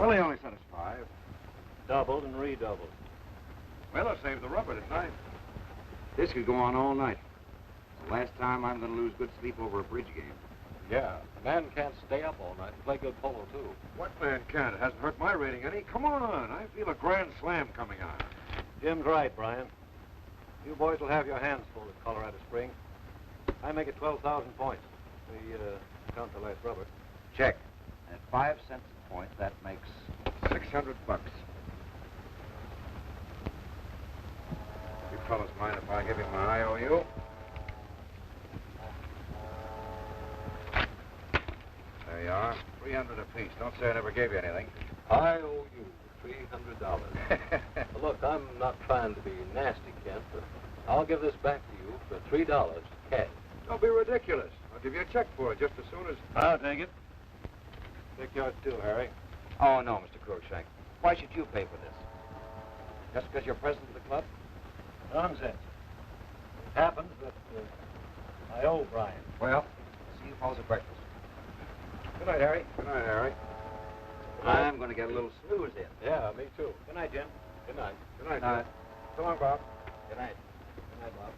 Well, he only sent us 5. Doubled and redoubled. Well, I saved the rubber, didn't I? This could go on all night. It's the last time I'm going to lose good sleep over a bridge game. Yeah, a man can't stay up all night and play good polo, too. What man can? It hasn't hurt my rating any. Come on, I feel a grand slam coming on. Jim's right, Brian. You boys will have your hands full at Colorado Springs. I make it 12,000 points. We count the last rubber. Check. At 5 cents a point, that makes $600. You fellas mind if I give you my IOU? There you are. 300 apiece. Don't say I never gave you anything. I owe you $300. Look, I'm not trying to be nasty, Kent, but I'll give this back to you for $3 cash. Don't be ridiculous. I'll give you a check for it just as soon as... I'll take it. Take yours too, Harry. Oh, no, Mr. Cruikshank. Why should you pay for this? Just because you're president of the club? Nonsense. It happens that I owe Brian. Well, see you fellas at breakfast. Good night, Harry. Good night, Harry. I'm going to get a little snooze in. Yeah, me too. Good night, Jim. Good night. Good night, Jim. So long, Bob. Good night. Good night, Bob.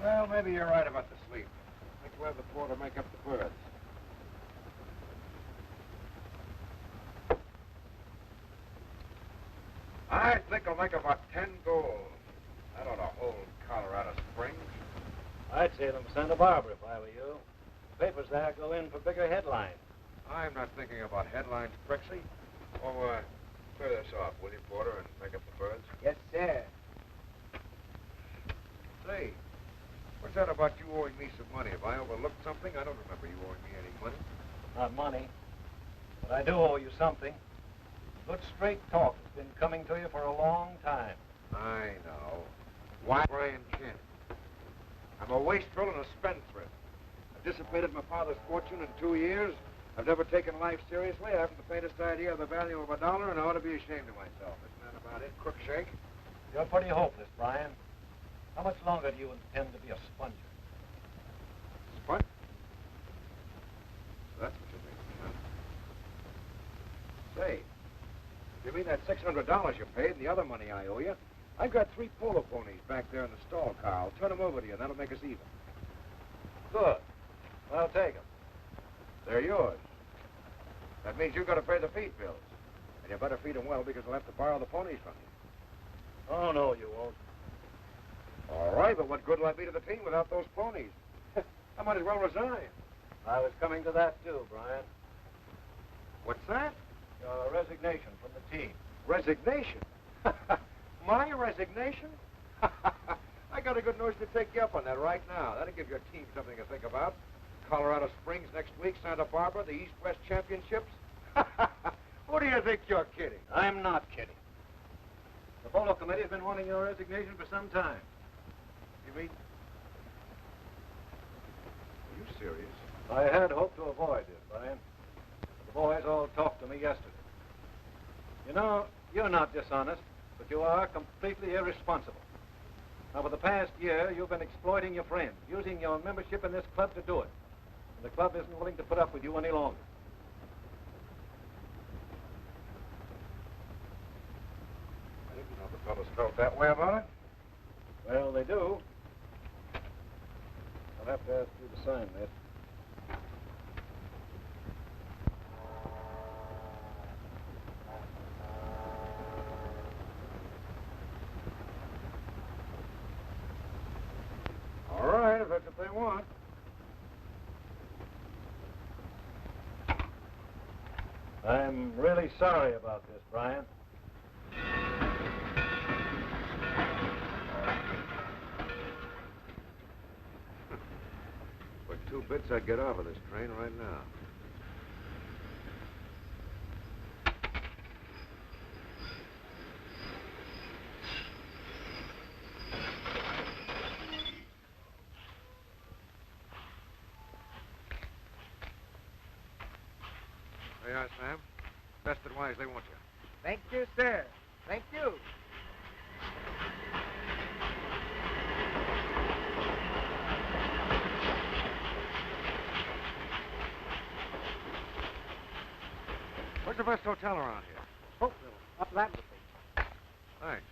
Well, maybe you're right about the sleep. I think we'll have the porter make up the berths. I think I'll make about 10 goals. That ought to hold Colorado Springs. I'd say them Santa Barbara if I were you. The papers there go in for bigger headlines. I'm not thinking about headlines, Prixie. Oh, clear this off, will you, Porter, and make up the berths? Yes, sir. Say, what's that about you owing me some money? Have I overlooked something? I don't remember you owing me any money. Not money, but I do owe you something. Good straight talk has been coming to you for a long time. I know. Why, Brian Kent? I'm a wastrel and a spendthrift. I've dissipated my father's fortune in 2 years. I've never taken life seriously. I haven't the faintest idea of the value of a dollar, and I ought to be ashamed of myself. Isn't that about it, Cruikshank? You're pretty hopeless, Brian. How much longer do you intend to be a sponger? Spunk? That's what you mean, huh? Say, you mean that $600 you paid and the other money I owe you? I've got 3 polo ponies back there in the stall, Carl. Turn them over to you, and that'll make us even. Good. I'll take them. They're yours. That means you've got to pay the feed bills. And you better feed them well, because we'll have to borrow the ponies from you. Oh, no, you won't. All right, but what good will I be to the team without those ponies? I might as well resign. I was coming to that, too, Brian. What's that? Your resignation from the team. Resignation? My resignation? I got a good notion to take you up on that right now. That'll give your team something to think about. Colorado Springs next week, Santa Barbara, the East-West Championships. Who do you think you're kidding? I'm not kidding. The polo committee has been wanting your resignation for some time. You mean? Are you serious? I had hoped to avoid this, Brian. The boys all talked to me yesterday. You know, you're not dishonest, but you are completely irresponsible. Now, for the past year, you've been exploiting your friends, using your membership in this club to do it. And the club isn't willing to put up with you any longer. I didn't know the fellows felt that way about it. Well, they do. I'll have to ask you to sign that. All right, if that's what they want. I'm really sorry about this, Brian. For 2 bits, I'd get off of this train right now. There you are, Sam. Best it wisely, won't you? Thank you, sir. Thank you. Where's the best hotel around here? Hopeville, up that way. Thanks.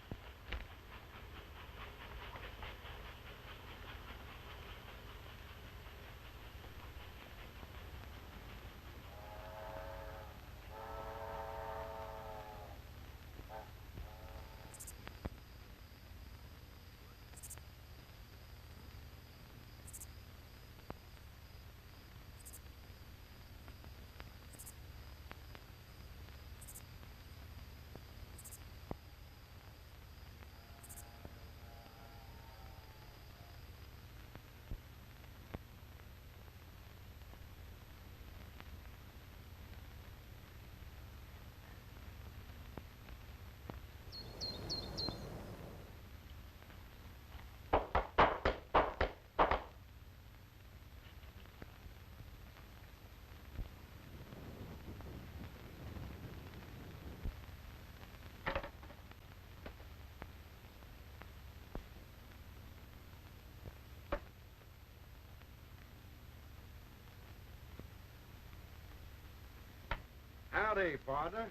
Howdy, partner.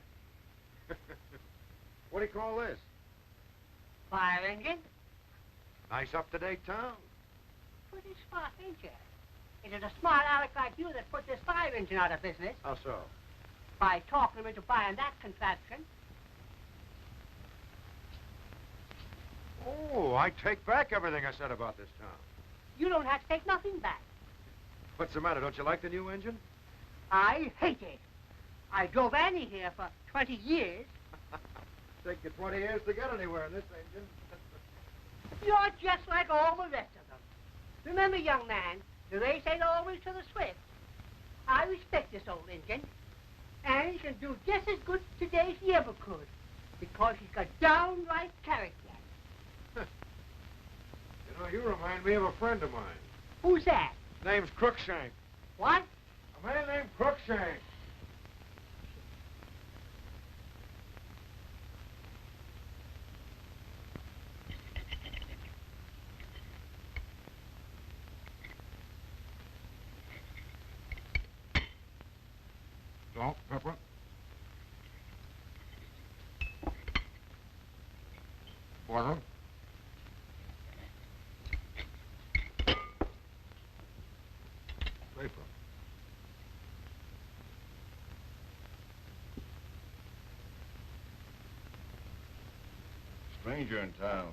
What do you call this? Fire engine? Nice up-to-date town. Pretty smart, ain't you? It is a smart aleck like you that put this fire engine out of business How so? by talking him into buying that contraption. Oh, I take back everything I said about this town. You don't have to take nothing back. What's the matter? Don't you like the new engine? I hate it. I drove Annie here for 20 years. Take you 20 years to get anywhere in this engine. You're just like all the rest of them. Remember, young man, the race ain't always to the swift. I respect this old engine. And he can do just as good today as he ever could. Because he's got downright character. You know, you remind me of a friend of mine. Who's that? Name's Cruikshank. What? A man named Cruikshank. Salt, pepper. Water. Paper. Stranger in town.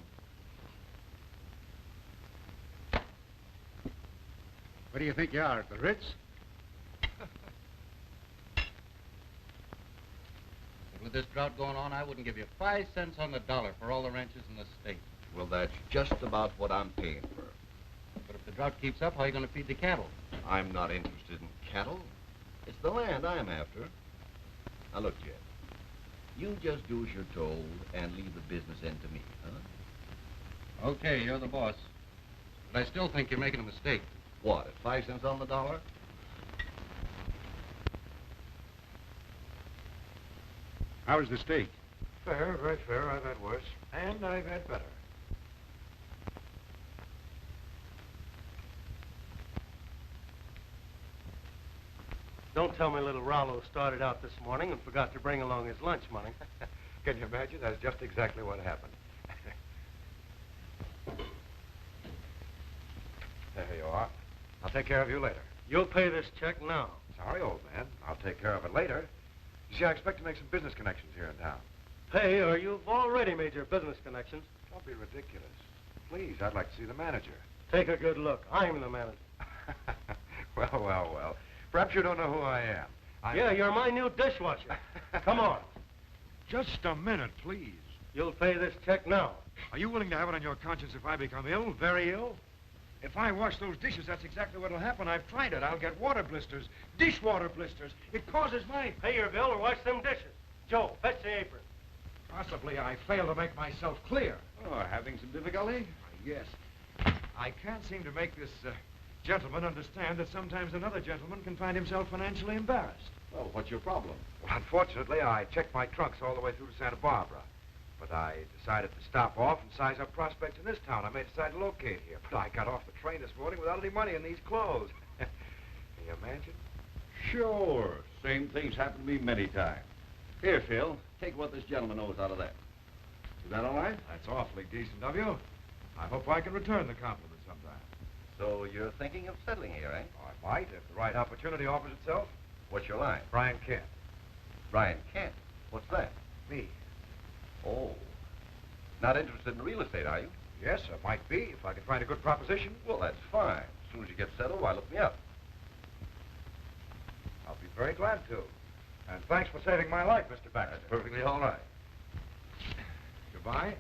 What do you think you are, at the Ritz? With this drought going on, I wouldn't give you 5 cents on the dollar for all the ranches in the state. Well, that's just about what I'm paying for. But if the drought keeps up, how are you going to feed the cattle? I'm not interested in cattle. It's the land I'm after. Now, look, Jed. You just do as you're told and leave the business end to me, huh? Okay, you're the boss. But I still think you're making a mistake. What, at 5 cents on the dollar? How was the steak? Fair, very fair. I've had worse. And I've had better. Don't tell me little Rollo started out this morning and forgot to bring along his lunch money. Can you imagine? That's just exactly what happened. There you are. I'll take care of you later. You'll pay this check now. Sorry, old man. I'll take care of it later. You see, I expect to make some business connections here in town. Pay, or you've already made your business connections. Don't be ridiculous. Please, I'd like to see the manager. Take a good look. I'm the manager. Well. Perhaps you don't know who I am. Yeah, you're my new dishwasher. Come on. Just a minute, please. You'll pay this check now. Are you willing to have it on your conscience if I become ill, very ill? If I wash those dishes, that's exactly what'll happen. I've tried it. I'll get water blisters, dishwater blisters. It causes my... Pay your bill or wash them dishes. Joe, fetch the apron. Possibly I fail to make myself clear. Oh, having some difficulty? Yes. I can't seem to make this gentleman understand that sometimes another gentleman can find himself financially embarrassed. Well, what's your problem? Well, unfortunately, I checked my trunks all the way through to Santa Barbara. But I decided to stop off and size up prospects in this town. I may decide to locate here. But I got off the train this morning without any money in these clothes. Can you imagine? Sure. Same thing's happened to me many times. Here, Phil. Take what this gentleman owes out of that. Is that all right? That's awfully decent of you. I hope I can return the compliment sometime. So you're thinking of settling here, eh? Oh, I might, if the right opportunity offers itself. What's your line? Brian Kent. Brian Kent. What's that? Me. Oh. Not interested in real estate, are you? Yes, I might be, if I can find a good proposition. Well, that's fine. As soon as you get settled, why, look me up. I'll be very glad to. And thanks for saving my life, Mr. Baxter. That's perfectly all right. Goodbye.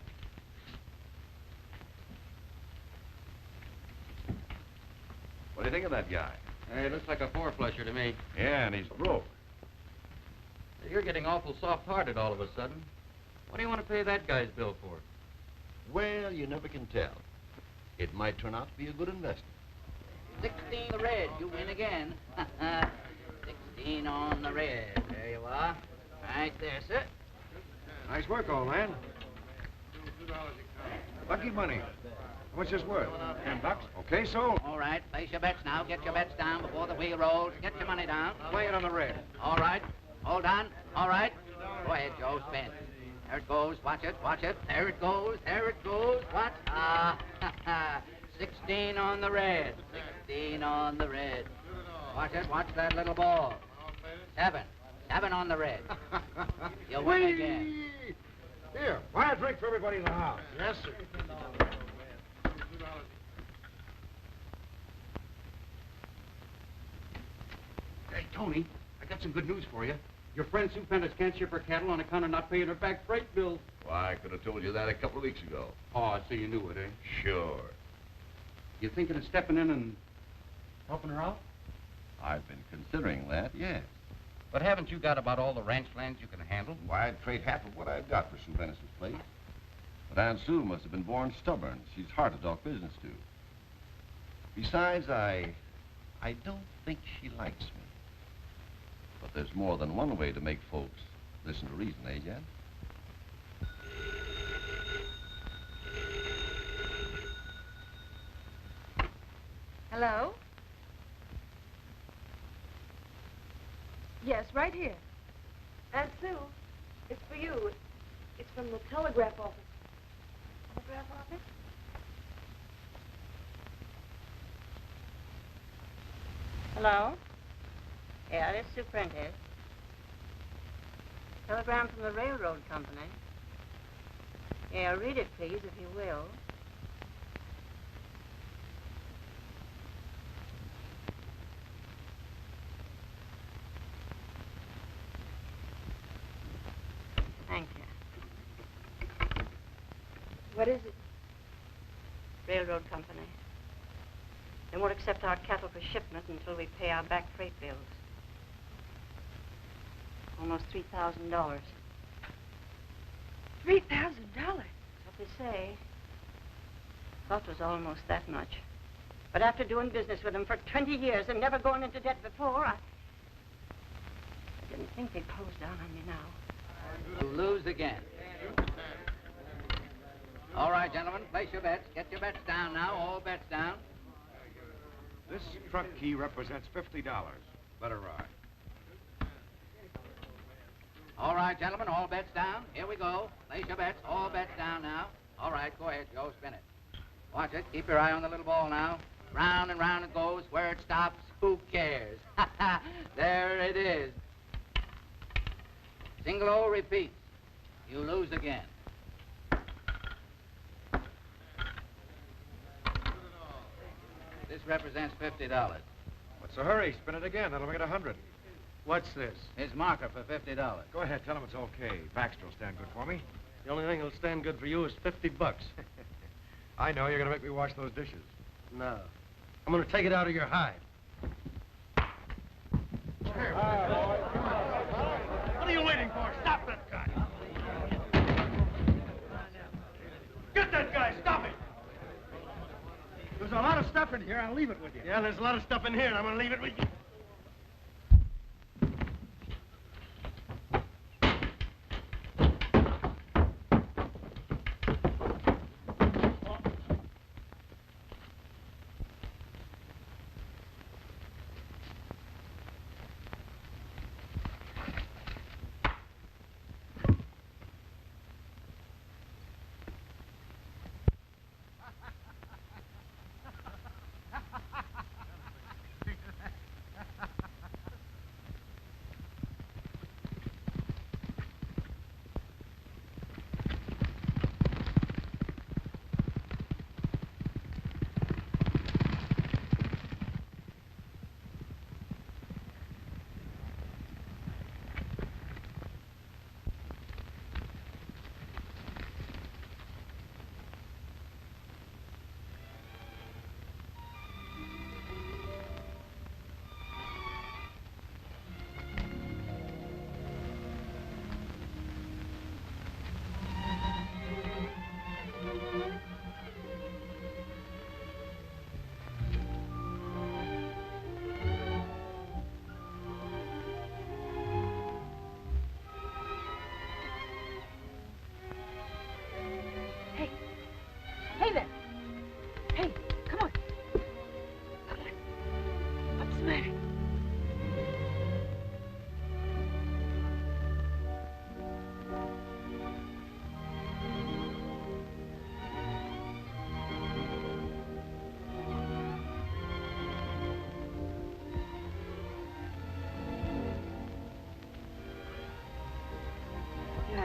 What do you think of that guy? Hey, looks like a four-flusher to me. Yeah, and he's broke. You're getting awful soft-hearted all of a sudden. What do you want to pay that guy's bill for? Well, you never can tell. It might turn out to be a good investment. 16 the red. You win again. 16 on the red. There you are. Right there, sir. Nice work, old man. Lucky money. How much is it worth? $10. Okay, sold. All right. Place your bets now. Get your bets down before the wheel rolls. Get your money down. Play it on the red. All right. Hold on. All right. Go ahead, Joe. Spin. There it goes. Watch it. Watch it. There it goes. There it goes. What? 16 on the red. 16 on the red. Watch it. Watch that little ball. 7. 7 on the red. You win again. Here, buy a drink for everybody in the house. Yes, sir. Hey, Tony, I got some good news for you. Your friend Sue Prentice can't ship her cattle on account of not paying her back freight bills. Why, I could have told you that a couple of weeks ago. Oh, so you knew it, eh? Sure. You thinking of stepping in and helping her out? I've been considering that, yes. But haven't you got about all the ranch lands you can handle? Why, I'd trade half of what I've got for Sue Venice's place. But Aunt Sue must have been born stubborn. She's hard to talk business to. Besides, I don't think she likes me. But there's more than one way to make folks listen to reason, eh, Jen? Hello? Yes, right here. Aunt Sue, it's for you. It's from the telegraph office. Telegraph office? Hello? Yeah, this is Sue Prentice. Telegram from the railroad company. Yeah, read it, please, if you will. Thank you. What is it? Railroad company. They won't accept our cattle for shipment until we pay our back freight bills. Almost $3,000. $3,000? That's what they say. Thought it was almost that much. But after doing business with them for 20 years and never going into debt before, I didn't think they'd close down on me now. You lose again. All right, gentlemen, place your bets. Get your bets down now. All bets down. This truck key represents $50. Let her ride. All right, gentlemen, all bets down. Here we go. Place your bets. All bets down now. All right, go ahead, Joe. Spin it. Watch it. Keep your eye on the little ball now. Round and round it goes. Where it stops, who cares? There it is. Single O repeats. You lose again. This represents $50. What's the hurry? Spin it again. That'll make it 100. What's this? His marker for $50. Go ahead. Tell him it's okay. Baxter will stand good for me. The only thing that'll stand good for you is $50. I know. You're going to make me wash those dishes. No. I'm going to take it out of your hide. What are you waiting for? Stop that guy. Get that guy. Stop him. There's a lot of stuff in here. I'll leave it with you. Yeah, there's a lot of stuff in here, and I'm going to leave it with you.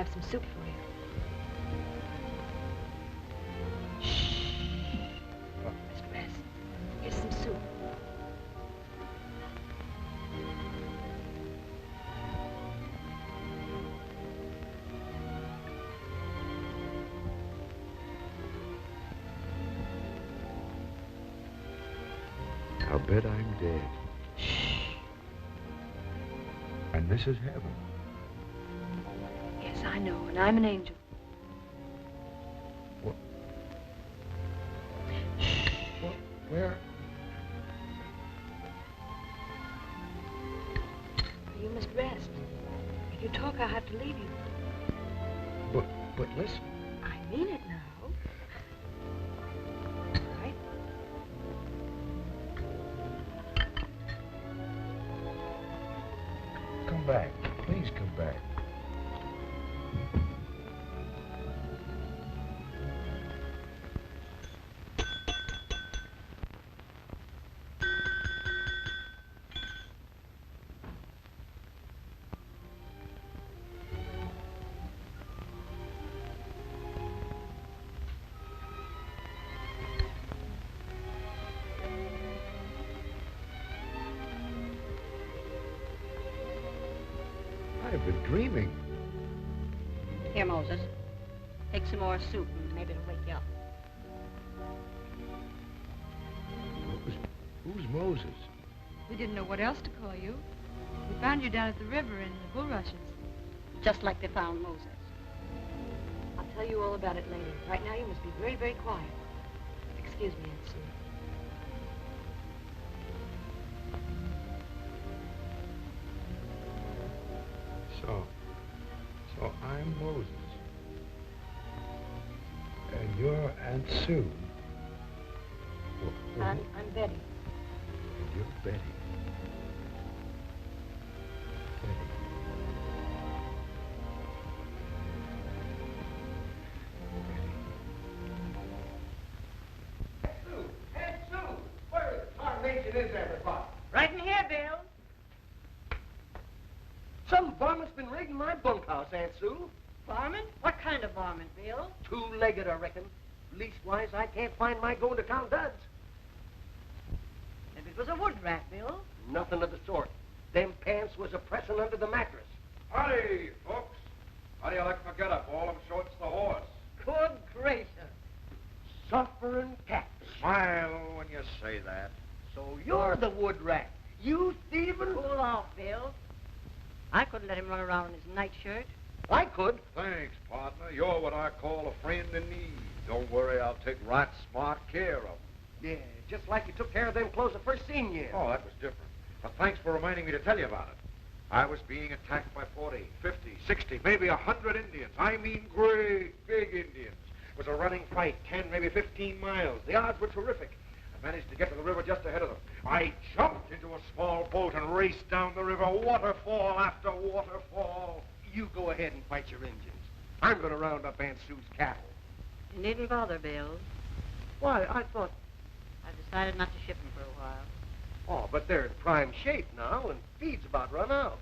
have some soup for you. Mr. Bess, here's some soup. I'll bet I'm dead. And this is heaven. Yes, I know, and I'm an angel. What? Where? You must rest. If you talk, I'll have to leave you. But listen. I mean it now. All right. Come back. Please come back. I've been dreaming. Here, Moses. Take some more soup and maybe it'll wake you up. Who's Moses? We didn't know what else to call you. We found you down at the river in the bulrushes. Just like they found Moses. I'll tell you all about it later. Right now, you must be very, very quiet. Excuse me, Aunt Sue. So I'm Moses. And you're Aunt Sue. I'm Betty. And you're Betty. Aunt Sue! Where the tarnation is everybody? Right in here, Bill. Some varmint's been raiding my bunkhouse, Aunt Sue. Varmint? What kind of varmint, Bill? Two-legged, I reckon. Leastwise, I can't find my going-to-town duds. Maybe it was a wood rat, Bill. Nothing of the sort. Them pants was a-pressing under the mattress. Howdy, folks. How do you like my get-up? All I'm short is the horse. Good gracious. Suffering cat. Smile when you say that. So you're the wood rat. You thieving? Cool off, Bill. I couldn't let him run around in his nightshirt. I could. Thanks, partner. You're what I call a friend in need. Don't worry, I'll take right smart care of them. Yeah, just like you took care of them clothes the first seen you. Oh, that was different. But thanks for reminding me to tell you about it. I was being attacked by 40, 50, 60, maybe 100 Indians. I mean great, big Indians. It was a running fight, 10, maybe 15 miles. The odds were terrific. I managed to get to the river just ahead of them. I jumped into a small boat and raced down the river, waterfall after waterfall. You go ahead and fight your Indians. I'm going to round up Aunt Sue's cattle. You needn't bother, Bill. Why, I thought... I've decided not to ship them for a while. Oh, but they're in prime shape now, and feed's about run out.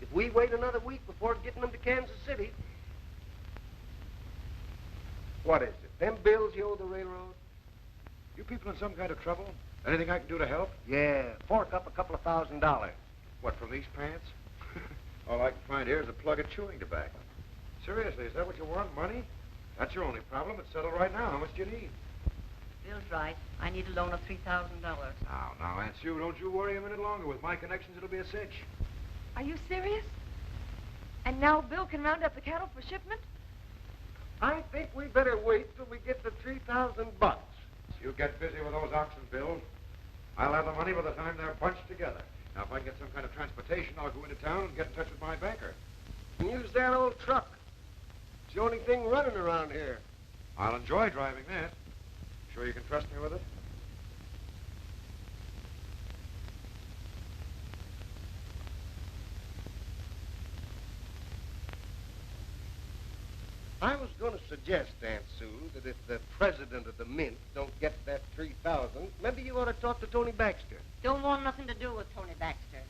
If we wait another week before getting them to Kansas City... What is it? Them bills you owe the railroad? You people in some kind of trouble? Anything I can do to help? Yeah, fork up a couple of $1,000. What, from these pants? All I can find here is a plug of chewing tobacco. Seriously, is that what you want, money? That's your only problem. It's settled right now. How much do you need? Bill's right. I need a loan of $3,000. Now, Aunt Sue, don't you worry a minute longer. With my connections, it'll be a cinch. Are you serious? And now Bill can round up the cattle for shipment? I think we better wait till we get the $3,000. You get busy with those oxen, Bill. I'll have the money by the time they're bunched together. Now, if I can get some kind of transportation, I'll go into town and get in touch with my banker. And use that old truck. It's the only thing running around here. I'll enjoy driving that. Sure you can trust me with it? I was going to suggest, Aunt Sue, that if the president of the mint don't get that $3,000, maybe you ought to talk to Tony Baxter. Don't want nothing to do with Tony Baxter.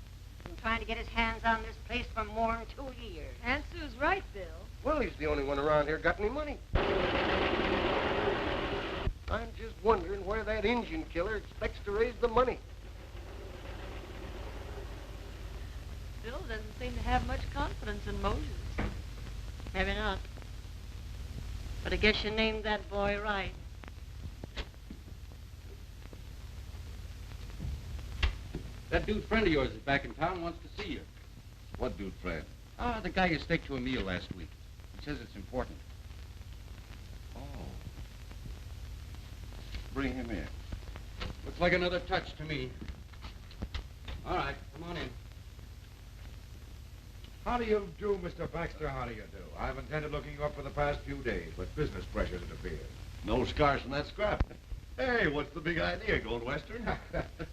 been trying to get his hands on this place for more than 2 years. Aunt Sue's right, Bill. Well, he's the only one around here got any money. I'm just wondering where that Indian killer expects to raise the money. Bill doesn't seem to have much confidence in Moses. Maybe not. But I guess you named that boy right. That dude friend of yours is back in town and wants to see you. What dude, Fred? Ah, the guy you staked to a meal last week. He says it's important. Oh. Bring him in. Looks like another touch to me. All right, come on in. How do you do, Mr. Baxter? How do you do? I've intended looking you up for the past few days, but business pressures have appeared. No scars from that scrap. Hey, what's the big idea, going western?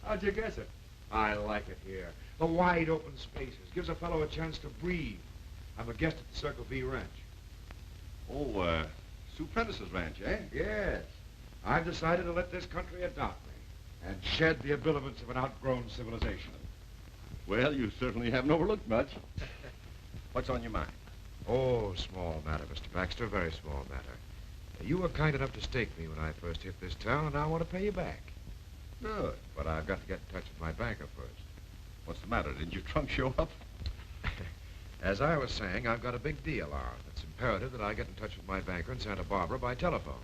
How'd you guess it? I like it here. The wide open spaces. Gives a fellow a chance to breathe. I'm a guest at the Circle V Ranch. Oh, Sue Prentice's ranch, eh? Yes. I've decided to let this country adopt me and shed the habiliments of an outgrown civilization. Well, you certainly haven't overlooked much. What's on your mind? Oh, small matter, Mr. Baxter, very small matter. You were kind enough to stake me when I first hit this town, and I want to pay you back. Good. But I've got to get in touch with my banker first. What's the matter? Didn't your trunk show up? As I was saying, I've got a big deal on. It's imperative that I get in touch with my banker in Santa Barbara by telephone.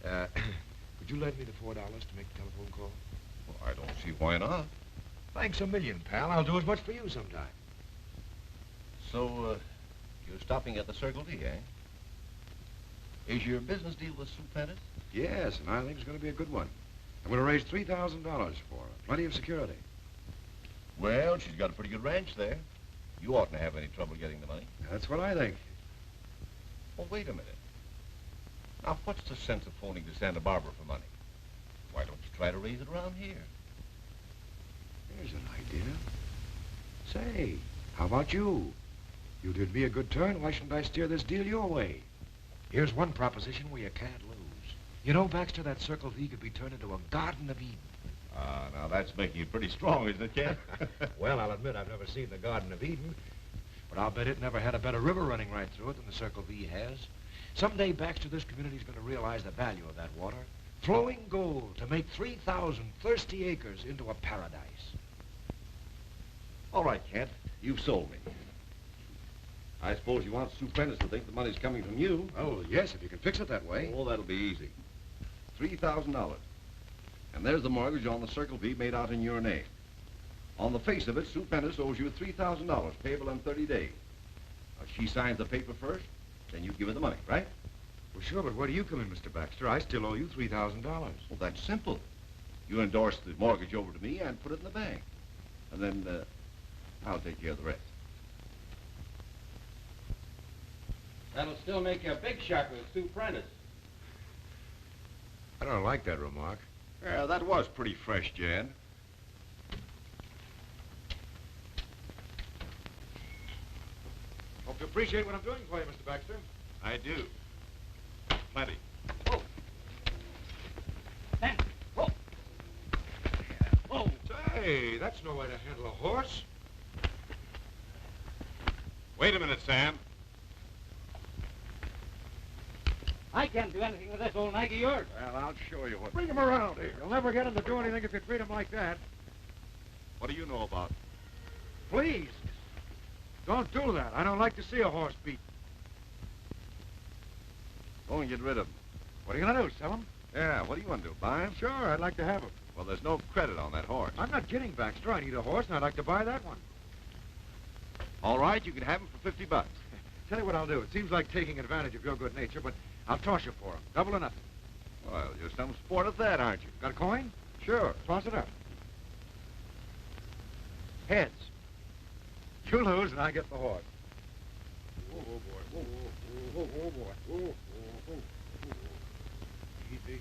Could you lend me the $4 to make the telephone call? Well, I don't see why not. Thanks a million, pal. I'll do as much for you sometime. So, you're stopping at the Circle V, eh? Is your business deal with Sue Prentice? Yes, and I think it's going to be a good one. I'm going to raise $3,000 for her. Plenty of security. Well, she's got a pretty good ranch there. You oughtn't to have any trouble getting the money. That's what I think. Well, wait a minute. Now, what's the sense of phoning to Santa Barbara for money? Why don't you try to raise it around here? Here's an idea. Say, how about you? You did me a good turn. Why shouldn't I steer this deal your way? Here's one proposition where you can't lose. You know, Baxter, that Circle V could be turned into a Garden of Eden. Now that's making it pretty strong, isn't it, Ken? Well, I'll admit I've never seen the Garden of Eden, but I'll bet it never had a better river running right through it than the Circle V has. Someday, Baxter, this community's going to realize the value of that water. Flowing gold to make 3,000 thirsty acres into a paradise. All right, Kent. You've sold me. I suppose you want Sue Prentice to think the money's coming from you. Oh, yes, if you can fix it that way. Oh, that'll be easy. $3,000. And there's the mortgage on the Circle V made out in your name. On the face of it, Sue Prentice owes you $3,000, payable in 30 days. Now, she signs the paper first, then you give her the money, right? Well, sure, but where do you come in, Mr. Baxter? I still owe you $3,000. Well, that's simple. You endorse the mortgage over to me and put it in the bank. And then, I'll take care of the rest. That'll still make you a big shot with Sue Prentice. I don't like that remark. Yeah, that was pretty fresh, Jan. Hope you appreciate what I'm doing for you, Mr. Baxter. I do. Plenty. Whoa. Sam. Whoa. Whoa. Say, that's no way to handle a horse. Wait a minute, Sam. I can't do anything with this old nag of yours. Well, I'll show you what... Bring him around here. You'll never get him to do anything if you treat him like that. What do you know about it? Please. Don't do that. I don't like to see a horse beat. Go and get rid of him. What are you going to do, sell him? Yeah, what do you want to do, buy him? Sure, I'd like to have him. Well, there's no credit on that horse. I'm not kidding, Baxter. I need a horse, and I'd like to buy that one. All right, you can have him for $50. Tell you what I'll do. It seems like taking advantage of your good nature, but I'll toss you for him. Double or nothing. Well, you're some sport at that, aren't you? Got a coin? Sure. Toss it up. Heads. You lose, and I get the horse. Oh, boy. Oh, boy. Oh. Easy.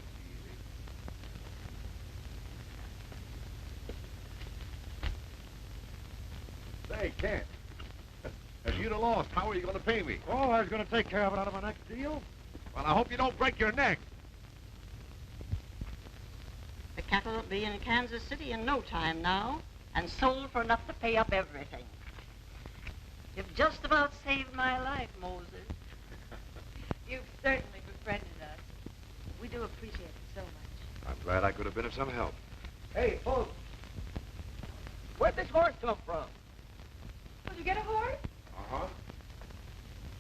Say, Kent. If you'd have lost, how are you going to pay me? Oh, I was going to take care of it out of my next deal. Well, I hope you don't break your neck. The cattle will be in Kansas City in no time now. and sold for enough to pay up everything. You've just about saved my life, Moses. You've certainly befriended us. We do appreciate it so much. I'm glad I could have been of some help. Hey, folks. Where'd this horse come from? Did you get a horse? Uh-huh.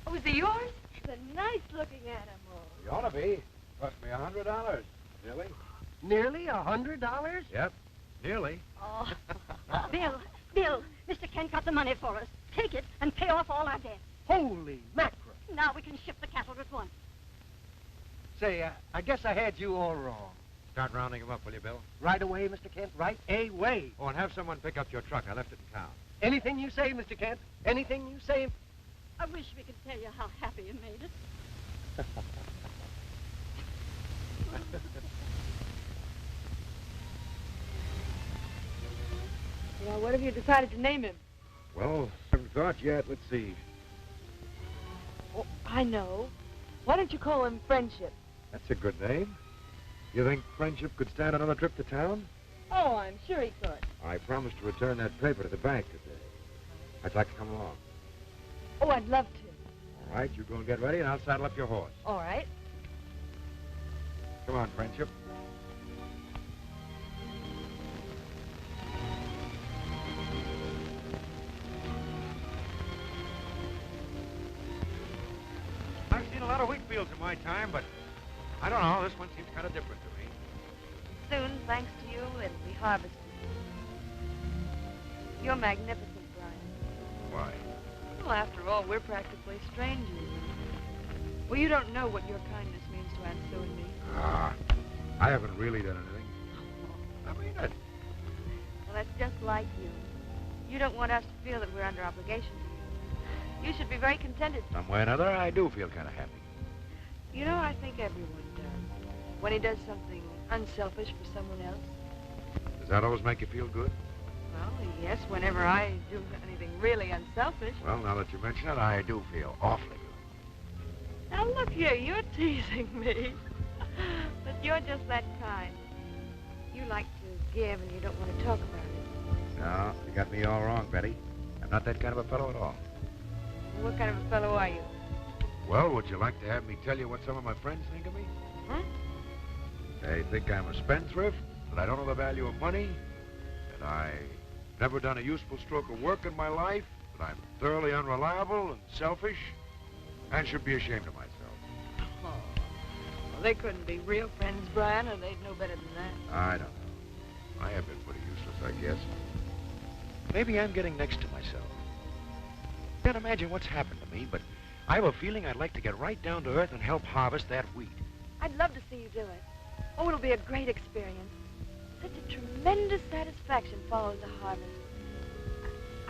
Oh, is it yours? It's a nice-looking animal. You ought to be. Cost me $100. Nearly. Nearly $100? Yep. Nearly. Oh. Bill, Mr. Kent got the money for us. Take it and pay off all our debt. Holy mackerel. Now we can ship the cattle at once. Say, I guess I had you all wrong. Start rounding them up, will you, Bill? Right away, Mr. Kent. Right away. Oh, and have someone pick up your truck. I left it in town. Anything you say, Mr. Kent. Anything you say. I wish we could tell you how happy you made us. Well, what have you decided to name him? Well, haven't thought yet. Let's see. Oh, I know. Why don't you call him Friendship? That's a good name. You think Friendship could stand another trip to town? Oh, I'm sure he could. I promised to return that paper to the bank today. I'd like to come along. Oh, I'd love to. All right, you go and get ready, and I'll saddle up your horse. All right. Come on, Friendship. I've seen a lot of wheat fields in my time, but I don't know. This one seems kind of different to me. Soon, thanks to you, it'll be harvested. You're magnificent, Brian. Why? Well, after all, we're practically strangers. Well, you don't know what your kindness means to Aunt Sue and me. Ah, I haven't really done anything. I mean it. Well, that's just like you. You don't want us to feel that we're under obligation to you. You should be very contented. Some way or another, I do feel kind of happy. You know, I think everyone does. When he does something unselfish for someone else. Does that always make you feel good? Well, yes, whenever I do anything really unselfish. Well, now that you mention it, I do feel awfully good. Now, look here, you're teasing me. But you're just that kind. You like to give and you don't want to talk about it. No, you got me all wrong, Betty. I'm not that kind of a fellow at all. What kind of a fellow are you? Well, would you like to have me tell you what some of my friends think of me? Huh? They think I'm a spendthrift, that I don't know the value of money, that I've never done a useful stroke of work in my life, that I'm thoroughly unreliable and selfish, and should be ashamed of myself. Oh. Well, they couldn't be real friends, Brian, or they'd know better than that. I don't know. I have been pretty useless, I guess. Maybe I'm getting next to myself. Can't imagine what's happened to me, but I have a feeling I'd like to get right down to earth and help harvest that wheat. I'd love to see you do it. Oh, it'll be a great experience. Such a tremendous satisfaction follows a harvest.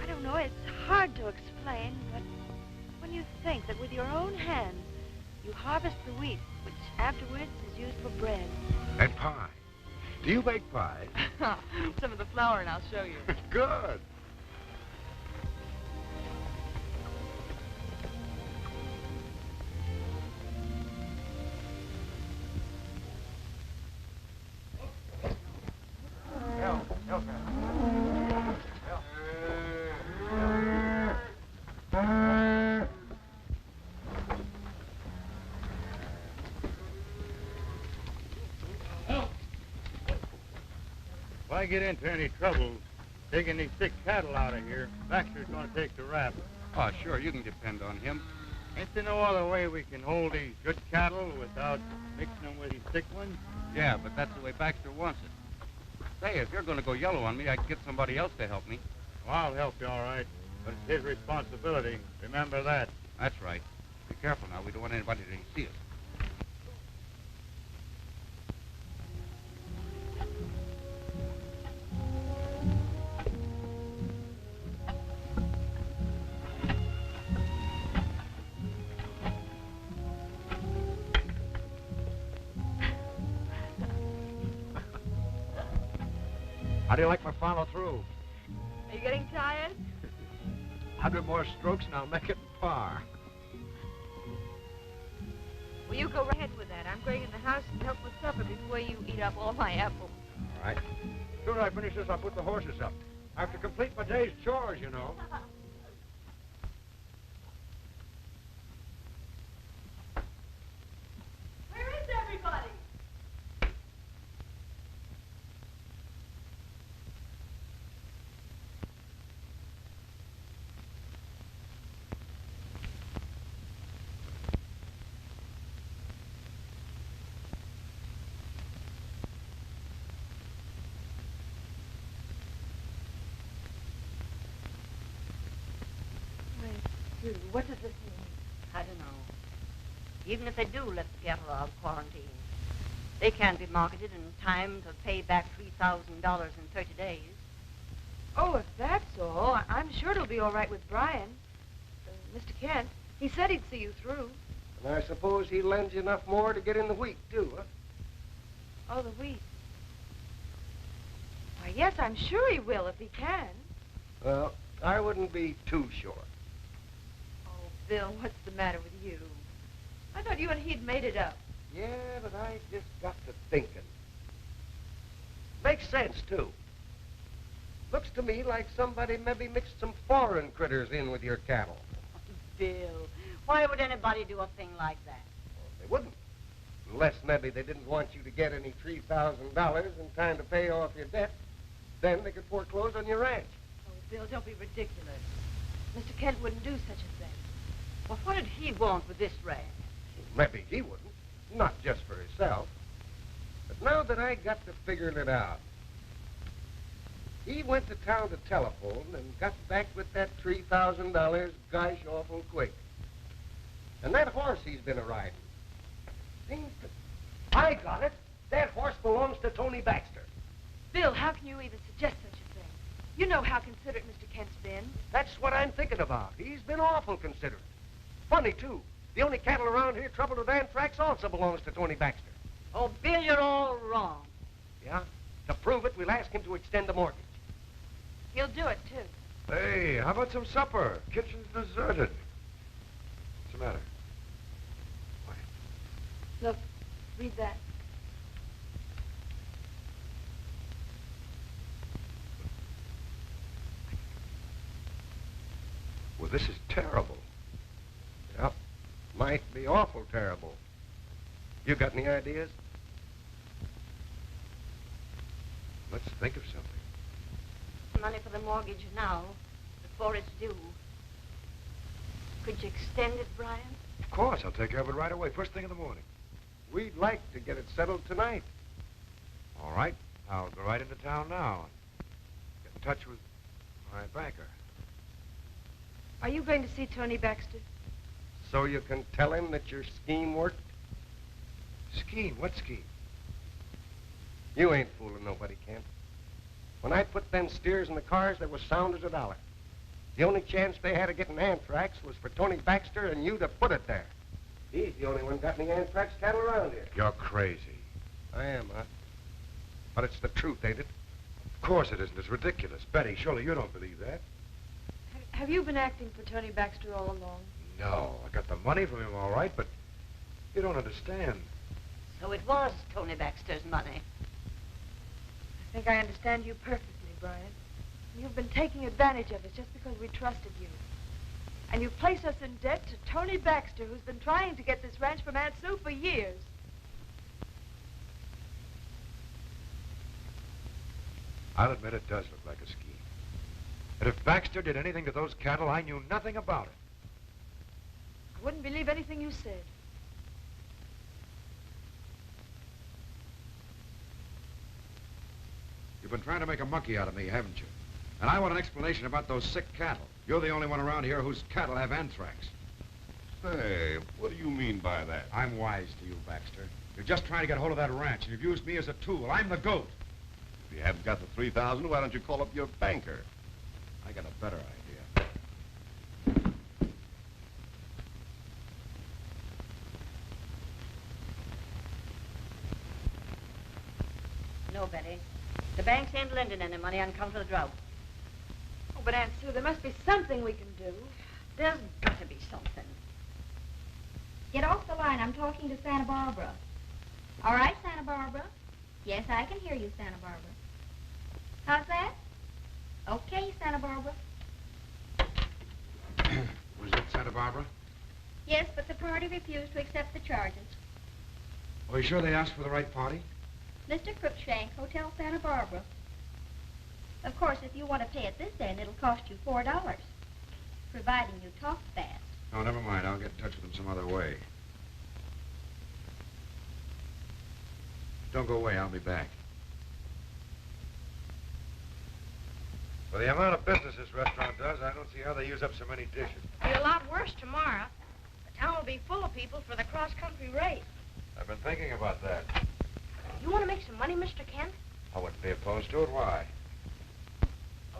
I don't know, it's hard to explain, but when you think that with your own hands, you harvest the wheat, which afterwards is used for bread. And pie. Do you bake pies? Some of the flour, and I'll show you. Good. If I get into any trouble taking these sick cattle out of here, Baxter's going to take the rap. Oh, sure, you can depend on him. Ain't there no other way we can hold these good cattle without mixing them with these sick ones? Yeah, but that's the way Baxter wants it. Say, if you're going to go yellow on me, I can get somebody else to help me. Well, I'll help you, all right. But it's his responsibility. Remember that. That's right. Be careful now. We don't want anybody to see us. How do you like my follow-through? Are you getting tired? 100 more strokes and I'll make it in par. Well, you go right ahead with that. I'm going in the house and help with supper before you eat up all my apples. All right. As soon as I finish this, I'll put the horses up. I have to complete my day's chores, you know. Where is everybody? What does this mean? I don't know. Even if they do let the cattle out of quarantine, they can't be marketed in time to pay back $3,000 in 30 days. Oh, if that's all, I'm sure it'll be all right with Brian. Mr. Kent, he said he'd see you through. And I suppose he lends you enough more to get in the wheat, too, huh? Oh, the wheat. Why, yes, I'm sure he will if he can. Well, I wouldn't be too sure. Oh, Bill, what's the matter with you? I thought you and he'd made it up. Yeah, but I just got to thinking. Makes sense, too. Looks to me like somebody maybe mixed some foreign critters in with your cattle. Bill, why would anybody do a thing like that? Well, they wouldn't. Unless maybe they didn't want you to get any $3,000 in time to pay off your debt. Then they could foreclose on your ranch. Oh, Bill, don't be ridiculous. Mr. Kent wouldn't do such a thing. Well, what did he want with this ranch? Maybe he wouldn't. Not just for himself. But now that I got to figuring it out, he went to town to telephone and got back with that $3,000 gosh awful quick. And that horse he's been a-riding. Seems to... I got it. That horse belongs to Tony Baxter. Bill, how can you even suggest such a thing? You know how considerate Mr. Kent's been. That's what I'm thinking about. He's been awful considerate. Funny, too. The only cattle around here troubled with anthrax also belongs to Tony Baxter. Oh, Bill, you're all wrong. Yeah? To prove it, we'll ask him to extend the mortgage. He'll do it, too. Hey, how about some supper? Kitchen's deserted. What's the matter? Look, read that. Well, this is terrible. Yep. Might be awful terrible. You got any ideas? Let's think of something. Money for the mortgage now, before it's due. Could you extend it, Brian? Of course, I'll take care of it right away, first thing in the morning. We'd like to get it settled tonight. All right, I'll go right into town now and get in touch with my banker. Are you going to see Tony Baxter? So you can tell him that your scheme worked? Scheme? What scheme? You ain't fooling nobody, Kent. When I put them steers in the cars, they was sound as a dollar. The only chance they had of getting anthrax was for Tony Baxter and you to put it there. He's the only one got any anthrax cattle around here. You're crazy. I am, huh? But it's the truth, ain't it? Of course it isn't. It's ridiculous. Betty, surely you don't believe that. Have you been acting for Tony Baxter all along? No, I got the money from him all right, but you don't understand. So it was Tony Baxter's money. I think I understand you perfectly, Brian. You've been taking advantage of us just because we trusted you. And you place us in debt to Tony Baxter, who's been trying to get this ranch from Aunt Sue for years. I'll admit it does look like a scheme. And if Baxter did anything to those cattle, I knew nothing about it. I wouldn't believe anything you said. You've been trying to make a monkey out of me, haven't you? And I want an explanation about those sick cattle. You're the only one around here whose cattle have anthrax. Say, what do you mean by that? I'm wise to you, Baxter. You're just trying to get hold of that ranch, and you've used me as a tool. I'm the goat. If you haven't got the $3,000, why don't you call up your banker? I got a better idea. No, Betty. The banks ain't lending any money on account of the drought. Oh, but Aunt Sue, there must be something we can do. There's got to be something. Get off the line. I'm talking to Santa Barbara. All right, Santa Barbara. Yes, I can hear you, Santa Barbara. How's that? Okay, Santa Barbara. Was it Santa Barbara? Yes, but the party refused to accept the charges. Are you sure they asked for the right party? Mr. Cruikshank, Hotel Santa Barbara. Of course, if you want to pay at this end, it'll cost you $4, providing you talk fast. No, never mind. I'll get in touch with them some other way. Don't go away. I'll be back. For the amount of business this restaurant does, I don't see how they use up so many dishes. It'll be a lot worse tomorrow. The town will be full of people for the cross-country race. I've been thinking about that. You want to make some money, Mr. Kent? I wouldn't be opposed to it. Why?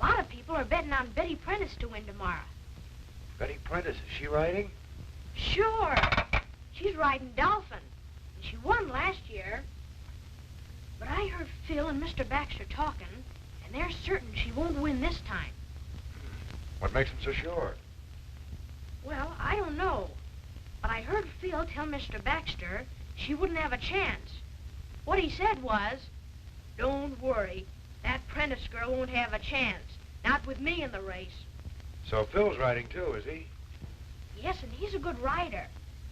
A lot of people are betting on Betty Prentice to win tomorrow. Betty Prentice, is she riding? Sure. She's riding Dolphin. And she won last year. But I heard Phil and Mr. Baxter talking, and they're certain she won't win this time. What makes them so sure? Well, I don't know. But I heard Phil tell Mr. Baxter she wouldn't have a chance. What he said was, don't worry, that Prentice girl won't have a chance. Not with me in the race. So Phil's riding too, is he? Yes, and he's a good rider.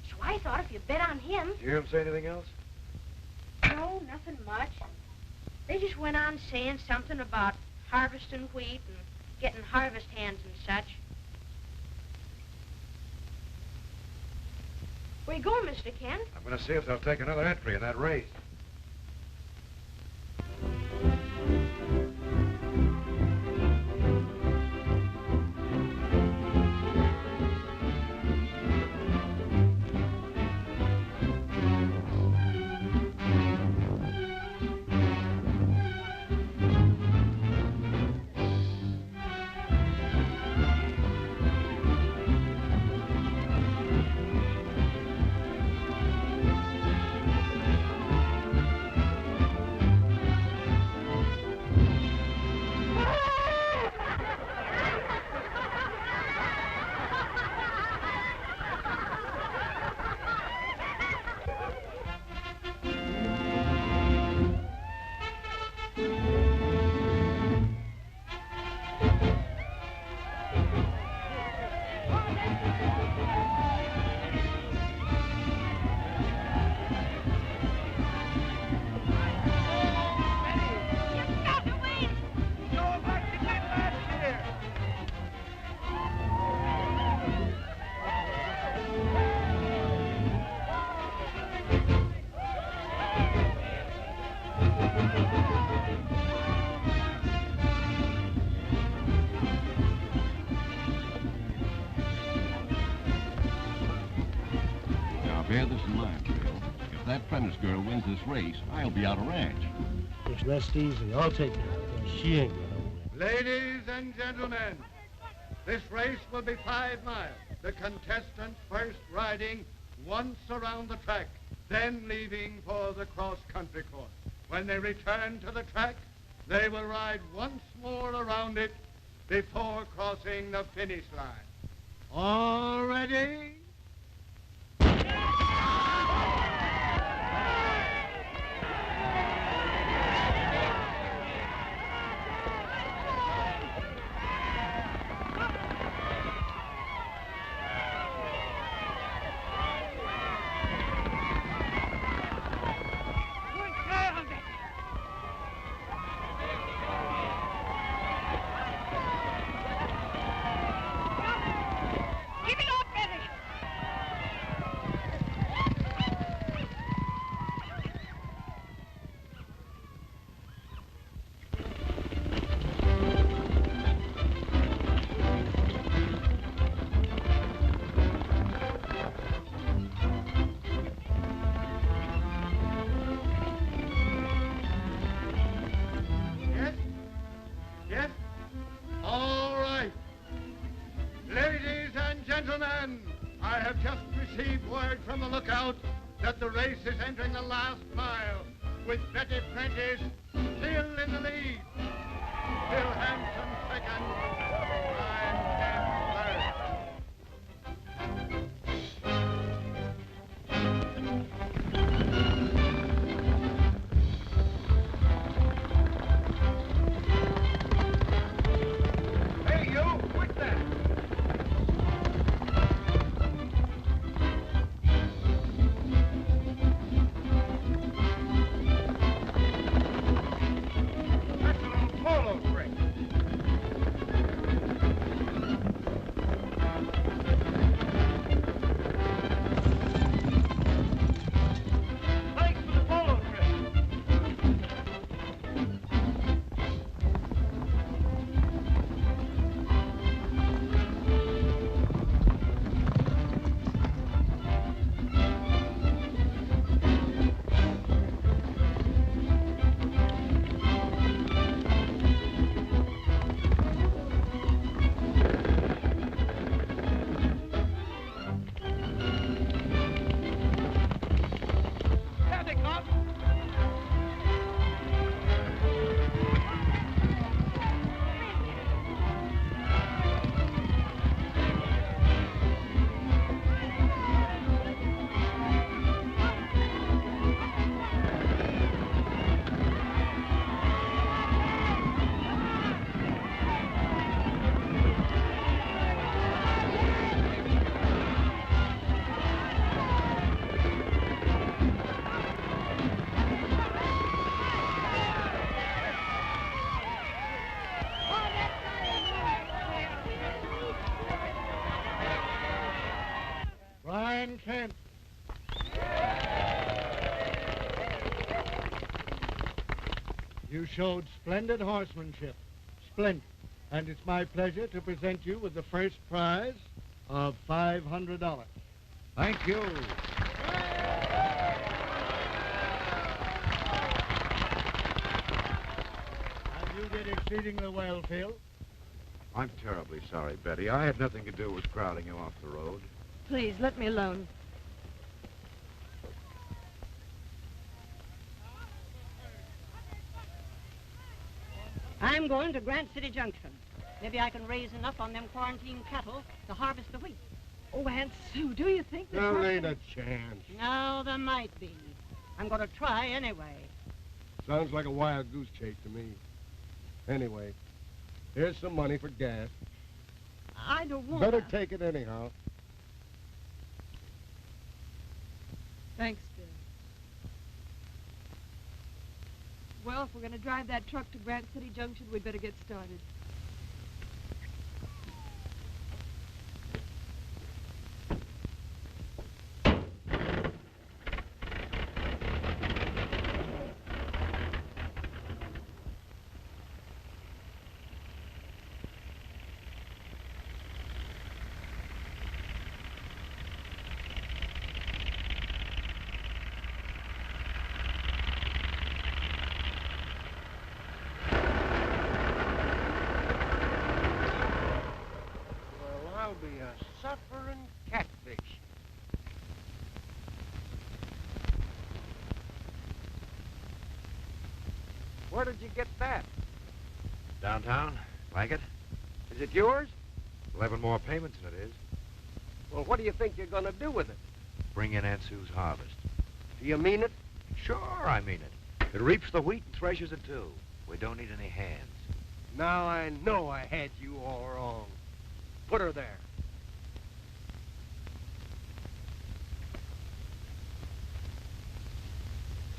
So I thought if you bet on him... Did you hear him say anything else? No, nothing much. They just went on saying something about harvesting wheat and getting harvest hands and such. Where you going, Mr. Kent? I'm going to see if they'll take another entry in that race. Bear this in mind, Bill. If that Prentice girl wins this race, I'll be out of ranch. Just rest easy. I'll take her. She ain't gonna win. Ladies and gentlemen, this race will be 5 miles. The contestants first riding once around the track, then leaving for the cross-country course. When they return to the track, they will ride once more around it before crossing the finish line. All ready? Is entering the last mile with Betty Prentice still in the lead. Still Hansen second. and cancel. You showed splendid horsemanship. Splendid. And it's my pleasure to present you with the first prize of $500. Thank you. And you did exceedingly well, Phil. I'm terribly sorry, Betty. I had nothing to do with crowding you off the road. Please, let me alone. I'm going to Grant City Junction. Maybe I can raise enough on them quarantine cattle to harvest the wheat. Oh, Aunt Sue, do you think that... There ain't a chance. No, there might be. I'm going to try anyway. Sounds like a wild goose chase to me. Anyway, here's some money for gas. I don't want Better take it anyhow. Thanks, Bill. Well, if we're going to drive that truck to Grant City Junction, we'd better get started. Suffering catfish. Where did you get that? Downtown. Like it? Is it yours? 11 more payments than it is. Well, what do you think you're going to do with it? Bring in Aunt Sue's harvest. Do you mean it? Sure, I mean it. It reaps the wheat and threshes it, too. We don't need any hands. Now I know I had you all wrong. Put her there.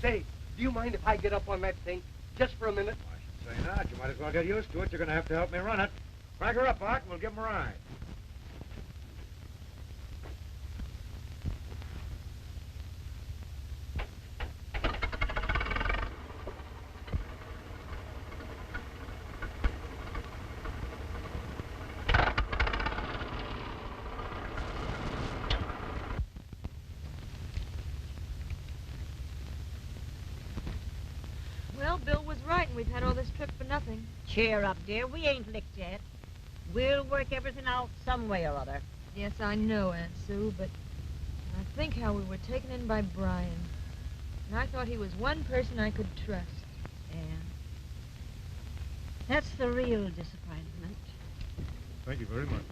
Say, do you mind if I get up on that thing just for a minute? I should say not. You might as well get used to it. You're going to have to help me run it. Crank her up, Art, and we'll give him a ride. Well, Bill was right, and we've had all this trip for nothing. Cheer up, dear. We ain't licked yet. We'll work everything out some way or other. Yes, I know, Aunt Sue, but I think how we were taken in by Brian. And I thought he was one person I could trust. Yeah. That's the real disappointment. Thank you very much.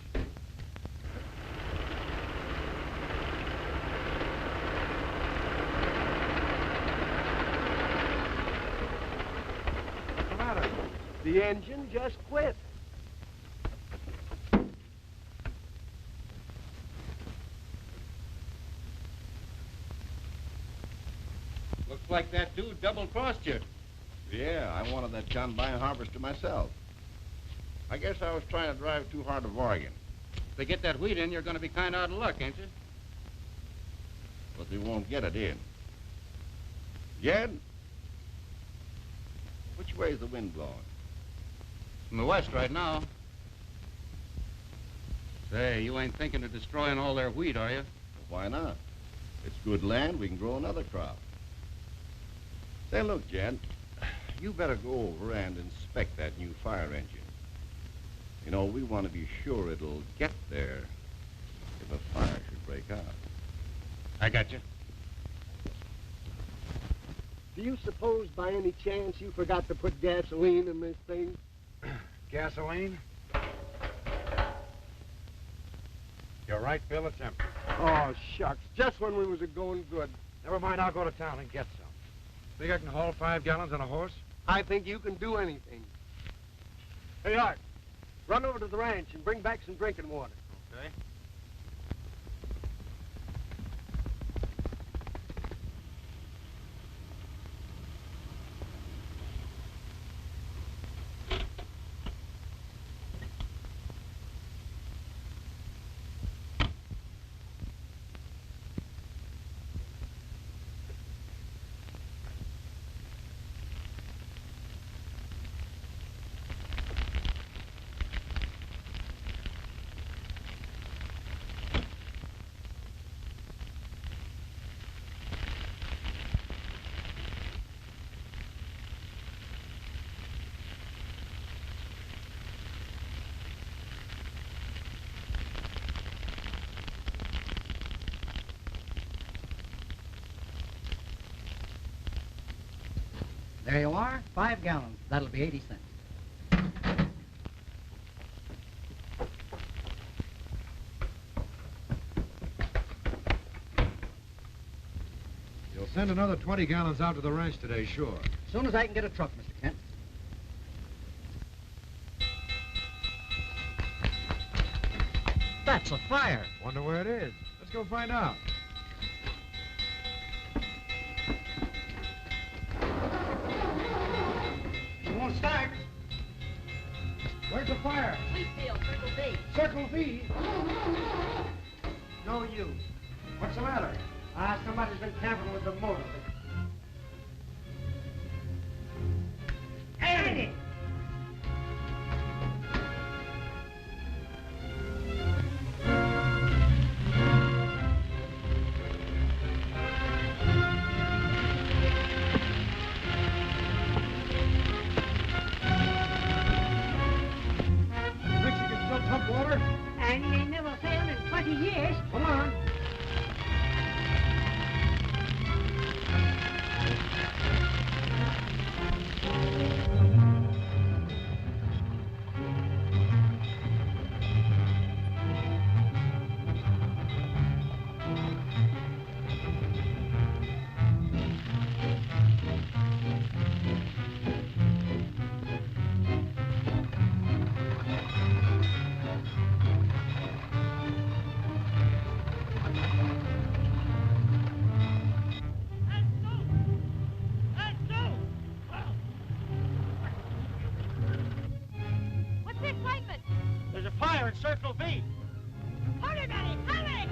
What's the matter? The engine just quit. Looks like that dude double-crossed you. Yeah, I wanted that combine harvester myself. I guess I was trying to drive too hard a bargain. If they get that wheat in, you're going to be kind of out of luck, ain't you? But they won't get it in. Jed? Which way is the wind blowing? From the west right now. Say, you ain't thinking of destroying all their wheat, are you? Why not? It's good land, we can grow another crop. Say, look, Jed, you better go over and inspect that new fire engine. You know, we want to be sure it'll get there if a fire should break out. I got you. Do you suppose by any chance you forgot to put gasoline in this thing? Gasoline? You're right, Bill, it's empty. Oh, shucks. Just when we was going good. Never mind, I'll go to town and get some. Think I can haul 5 gallons on a horse? I think you can do anything. Hey, Art, run over to the ranch and bring back some drinking water. Okay. There you are, 5 gallons. That'll be 80 cents. You'll send another 20 gallons out to the ranch today, sure. As soon as I can get a truck, Mr. Kent. That's a fire. Wonder where it is. Let's go find out. It won't start. Where's the fire? Wheatfield, Circle B. Circle V? No use. What's the matter? Somebody's been tampering with the motor. Andy! Water? And he ain't never failed in 20 years. Come on. Circle V. Hurry, Benny, hurry!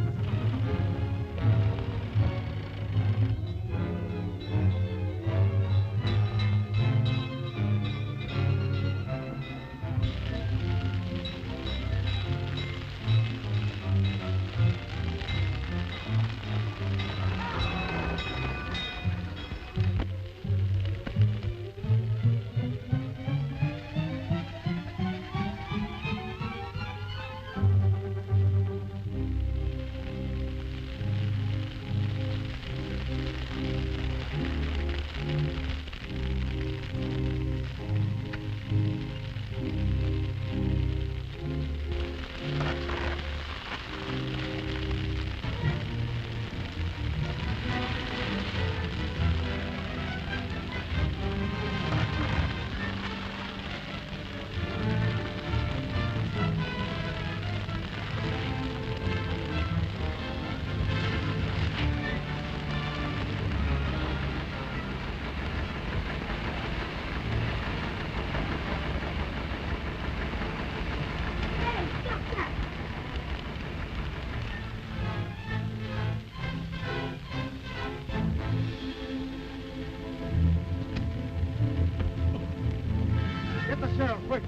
Quick.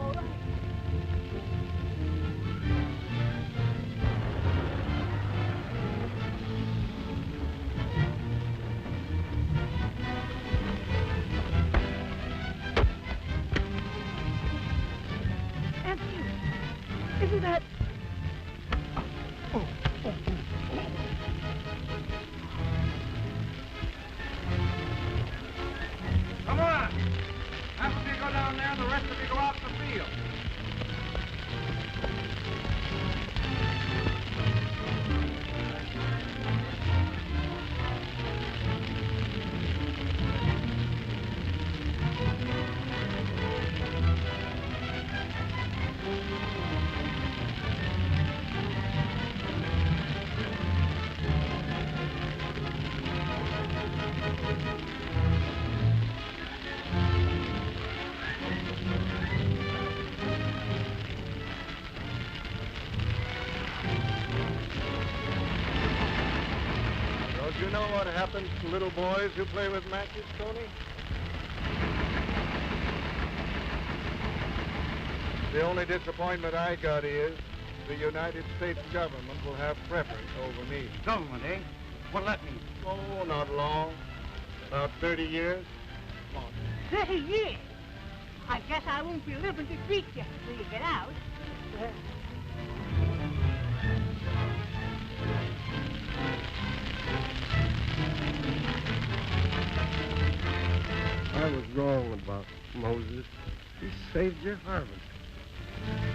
Isn't that... Come on. Half of you go down there and the rest of you go out in the field. Don't you know what happens to little boys who play with matches, Tony? The only disappointment I got is the United States government will have preference over me. Government, eh? What'll that mean? Oh, not long. About 30 years. 30 years? I guess I won't be living to greet you till you get out. was wrong about Moses. He saved your harvest.